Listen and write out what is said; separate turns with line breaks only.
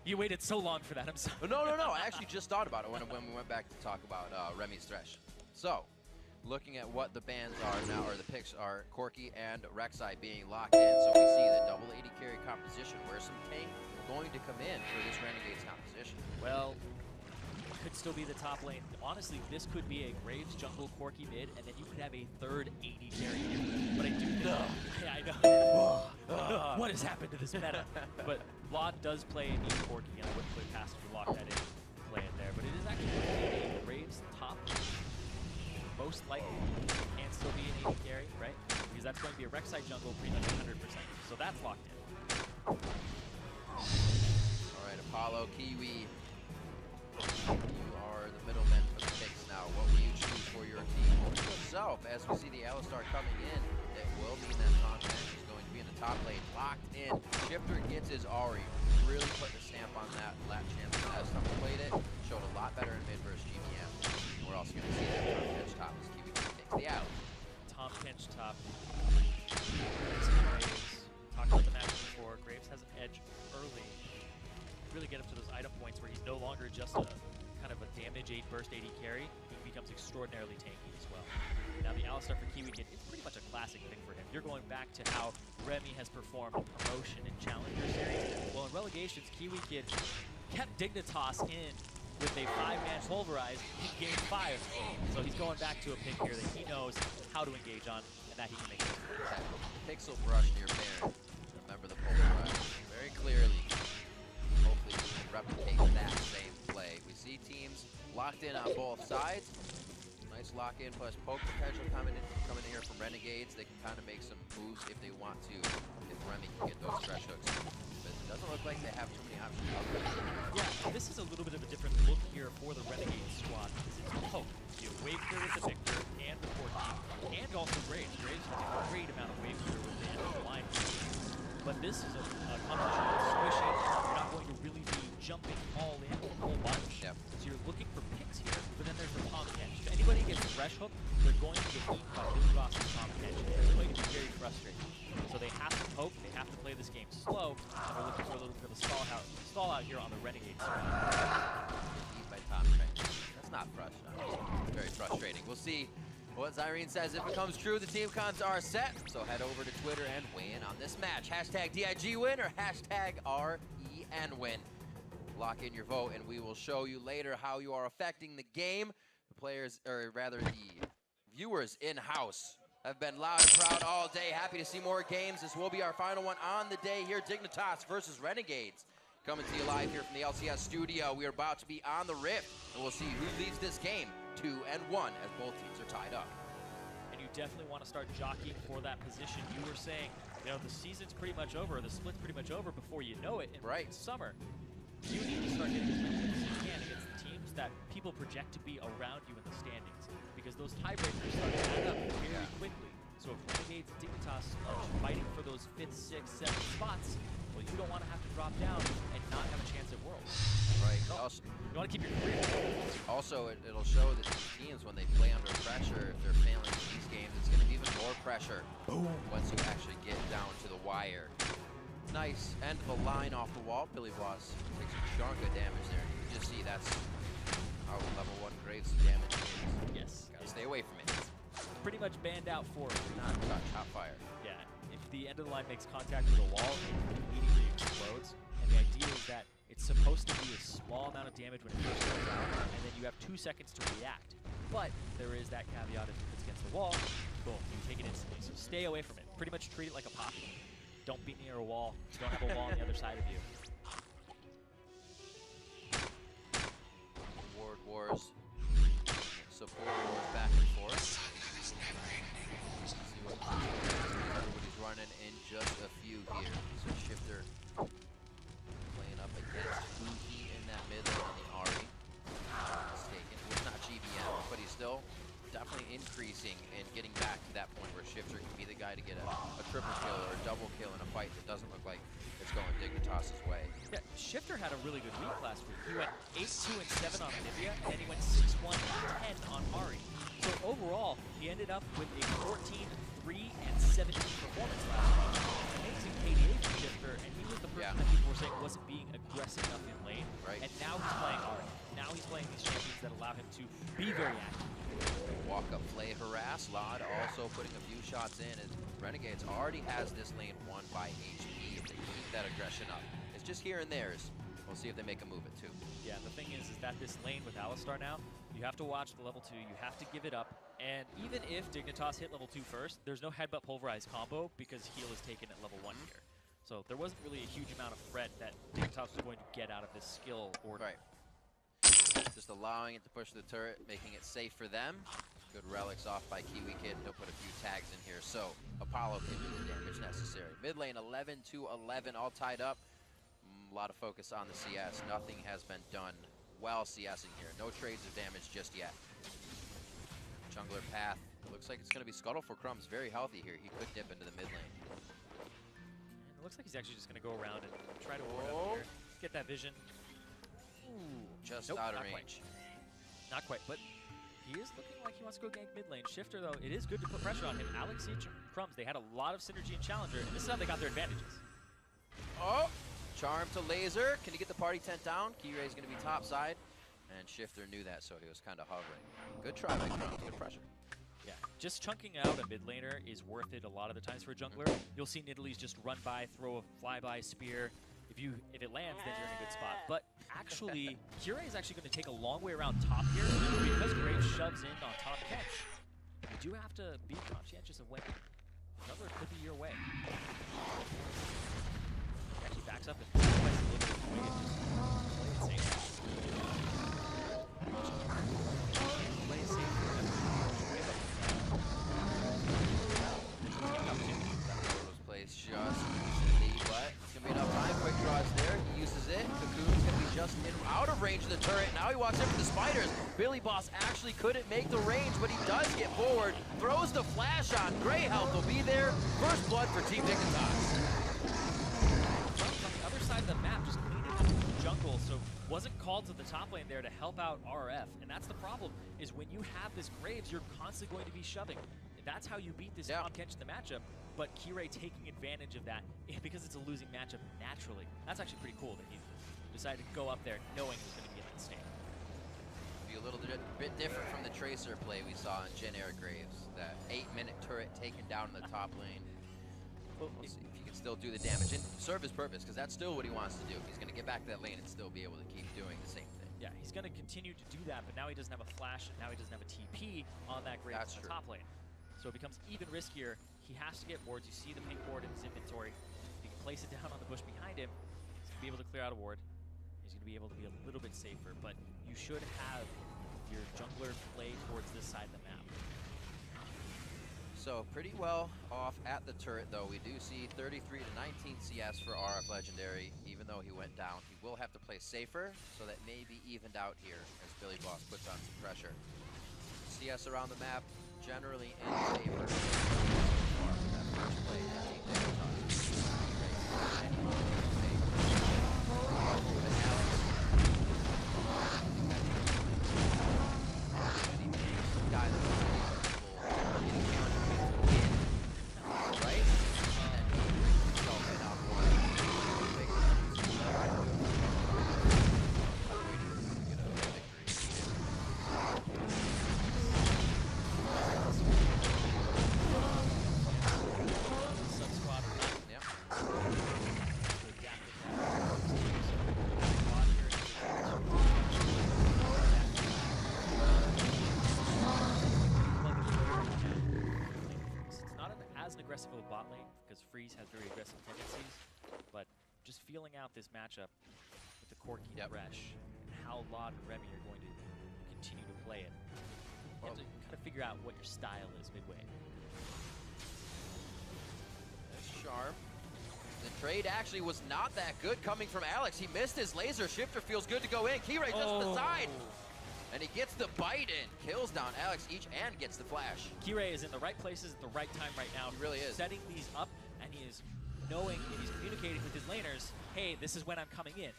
You waited so long for that, I'm sorry.
No. I actually just thought about it when we went back to talk about Remy's Thresh. So, looking at what the bans are now, or the picks are, Corki and Rek'Sai being locked in. So we see the double 80 carry composition where some tank going to come in for this Renegade's composition.
Well, it could still be the top lane. Honestly, this could be a Graves jungle Corki mid, and then you could have a third 80 carry here. But I do think yeah, I know. What has happened to this meta? But Vlad does play a neat Corki, and I wouldn't put it past him to lock that in, play it there. But it is actually going to be a Graves top, most likely, and still be an 80 carry, right? Because that's going to be a Rek'Sai jungle pretty much 100%. So that's locked in.
All right, Apollo, Kiwi. You are the middleman for the picks now. What will you choose for your team or yourself? As we see the Alistar coming in, it will mean that Content is going to be in the top lane, locked in. Shifter gets his Ahri, really putting a stamp on that lap champion. As Tom played it, showed a lot better in mid versus GBM. We're also going to see that Tom Kench top as Kiwi takes the out.
Tom Kench top. Graves. Talked about the match before. Graves has an edge early. Really get up to those item points where he's no longer just a kind of a damage 8 burst 80 carry. He becomes extraordinarily tanky as well. Now the Alistar for Kiwi Kid, it's pretty much a classic thing for him. You're going back to how Remy has performed in promotion and Challenger series. Well, in relegations, Kiwi Kid kept Dignitas in with a 5-man pulverize in game 5. So he's going back to a pick here that he knows how to engage on and that he can make it.
Pixel brush near Baron. Remember the pulverize very clearly. Hopefully we can replicate that same play. We see teams locked in on both sides. Nice lock in plus poke potential coming in here from Renegades. They can kind of make some moves if they want to, if Remy can get those Thresh hooks. But it doesn't look like they have too many options out there.
Yeah, this is a little bit of a different look here for the Renegade squad because it's poke. You have wave clear with the Victor and the Corki, and also Graves. Graves has a great amount of wave clear with the end of the line. But this is a composition that's squishy. You're not going to really be jumping all in a whole bunch.
Yep.
So you're looking for picks here, but then there's the Tom Kench. If anybody gets Thresh Hook, they're going to get eaten by Billy Ross and Tom Kench. It's going to be very frustrating. So they have to poke, they have to play this game slow, and we're looking for a little bit of a stall out here on the Renegade side.
Eaten by Tom Kench. That's not frustrating. Very frustrating. We'll see what Zyrene says. If it comes true, the team cons are set. So head over to Twitter and weigh in on this match. Hashtag DIG win or hashtag REN win. Lock in your vote and we will show you later how you are affecting the game. The players, or rather the viewers in-house, have been loud and proud all day. Happy to see more games. This will be our final one on the day here. Dignitas versus Renegades. Coming to you live here from the LCS studio. We are about to be on the Rift, and we'll see who leads this game 2-1 as both teams are tied up.
And you definitely want to start jockeying for that position. You were saying, you know, the season's pretty much over, the split's pretty much over before you know it in summer. You need to start getting as many wins as you can against the teams that people project to be around you in the standings, because those tiebreakers start to add up very quickly. So if Renegades and Dignitas are fighting for those 5th, 6th, 7th spots, well, you don't want to have to drop down and not have a chance at Worlds.
Right.
No.
Also,
you want to keep your career.
Also, it'll show that these teams, when they play under pressure, if they're failing in these games, it's going to be even more pressure. Boom. Once you actually get down to the wire. Nice end of the line off the wall. Billy Voss takes a chunk of damage there. You can just see that's how level 1 Graves damage is.
Yes.
Gotta stay away from it.
Pretty much banned out for
not touch, hot fire.
Yeah. If the end of the line makes contact with a wall, it immediately explodes. And the idea is that it's supposed to be a small amount of damage when it first goes out, and then you have 2 seconds to react. But there is that caveat: if it's against the wall, boom, you take it instantly. So stay away from it. Pretty much treat it like a pop. Don't be near a wall. Don't have a wall on the other side of you.
Ward wars. Support wars back and forth. See what everybody's running in just a few here. So Shifter playing up against Fuki in that mid lane on the Ahri. Mistaken. It's not GBM, but he's still definitely increasing and getting back to that point where Shifter can be the guy to get a triple kill or a double kill in a fight that doesn't look like it's going Dignitas' way.
Yeah, Shifter had a really good week last week. He went 8-2-7 on Anivia, and then he went 6-1-10 on Ahri. So overall, he ended up with a 14-3 3 and 17 performance last month. Amazing KDA from Shifter, and he was the person that people were saying wasn't being aggressive enough in lane.
Right.
And now he's playing hard. Now he's playing these champions that allow him to be very active.
Walk up play harass. Lod also putting a few shots in, as Renegades already has this lane won by HP if they keep that aggression up. It's just here and there's. We'll see if they make a move at 2.
Yeah, the thing is that this lane with Alistar now, you have to watch the level 2, you have to give it up, and even if Dignitas hit level 2 first, there's no headbutt pulverize combo because heal is taken at level 1 here. So there wasn't really a huge amount of threat that Dignitas was going to get out of this skill order.
Right. Just allowing it to push the turret, making it safe for them. Good relics off by Kiwi Kid. He'll put a few tags in here, so Apollo can do the damage necessary. Mid lane 11 to 11, all tied up. A lot of focus on the CS. Nothing has been done while CSing here. No trades of damage just yet. Jungler path. Looks like it's going to be Scuttle for Crumbs. Very healthy here. He could dip into the mid lane.
And it looks like he's actually just going to go around and try to ward up here. Get that vision. Ooh.
Just
Nope,
out of
not
range.
Quite. Not quite, but he is looking like he wants to go gank mid lane. Shifter, though, it is good to put pressure on him. Alex and Crumbs, they had a lot of synergy in Challenger, and this is how they got their advantages.
Oh! Charm to laser. Can he get the party tent down? Kiray's going to be top side. And Shifter knew that, so he was kind of hovering. Good try by Crumbs. Good pressure.
Yeah, just chunking out a mid laner is worth it a lot of the times for a jungler. You'll see Nidalee's just run by, throw a flyby spear. If it lands, then you're in a good spot. But actually, Kiray is actually going to take a long way around top here because Graves shoves in on top catch. You do have to be conscientious of when jungler could be your way. He actually backs up and plays a little bit of play it safe. Play it safe.
Those plays just recently, but it's going to be enough time. Quick draws there. He uses it. Cocoon's going to be just out of range of the turret. Now he walks in for the spiders. Billy Boss actually couldn't make the range, but he does get forward. Throws the flash on. Grey Health will be there. First blood for Team Dignitas.
On the other side of the map, just cleaning up the jungle, so wasn't called to the top lane there to help out RF. And that's the problem, is when you have this Graves, you're constantly going to be shoving. That's how you beat this Tom Kench in the matchup, but Kiray taking advantage of that because it's a losing matchup naturally. That's actually pretty cool that he decided to go up there knowing he was going to be in the stand.
Be a little bit different from the Tracer play we saw in Gen Air Graves. That 8-minute turret taken down in the top lane. We'll see if he can still do the damage and serve his purpose, because that's still what he wants to do. He's going to get back to that lane and still be able to keep doing the same thing.
Yeah, he's going to continue to do that, but now he doesn't have a flash, and now he doesn't have a TP on that Graves in the top lane. So it becomes even riskier. He has to get wards. You see the pink ward in his inventory. He can place it down on the bush behind him. He's going to be able to clear out a ward. He's going to be able to be a little bit safer, but you should have your jungler play towards this side of the map.
So pretty well off at the turret, though. We do see 33 to 19 CS for RF Legendary. Even though he went down, he will have to play safer, so that may be evened out here as Billy Boss puts on some pressure. CS around the map, generally in favor. That first play,
has very aggressive tendencies, but just feeling out this matchup with the Corki and Resh, and how Lod and Remy are going to continue to play it. You have to kind of figure out what your style is midway.
That's sharp. The trade actually was not that good coming from Alex. He missed his laser. Shifter feels good to go in. Kiray just to the side. And he gets the bite in. Kills down Alex each and gets the flash.
Kiray is in the right places at the right time right now.
He really is.
Setting these up, and he is knowing, and he's communicating with his laners, hey, this is when I'm coming in.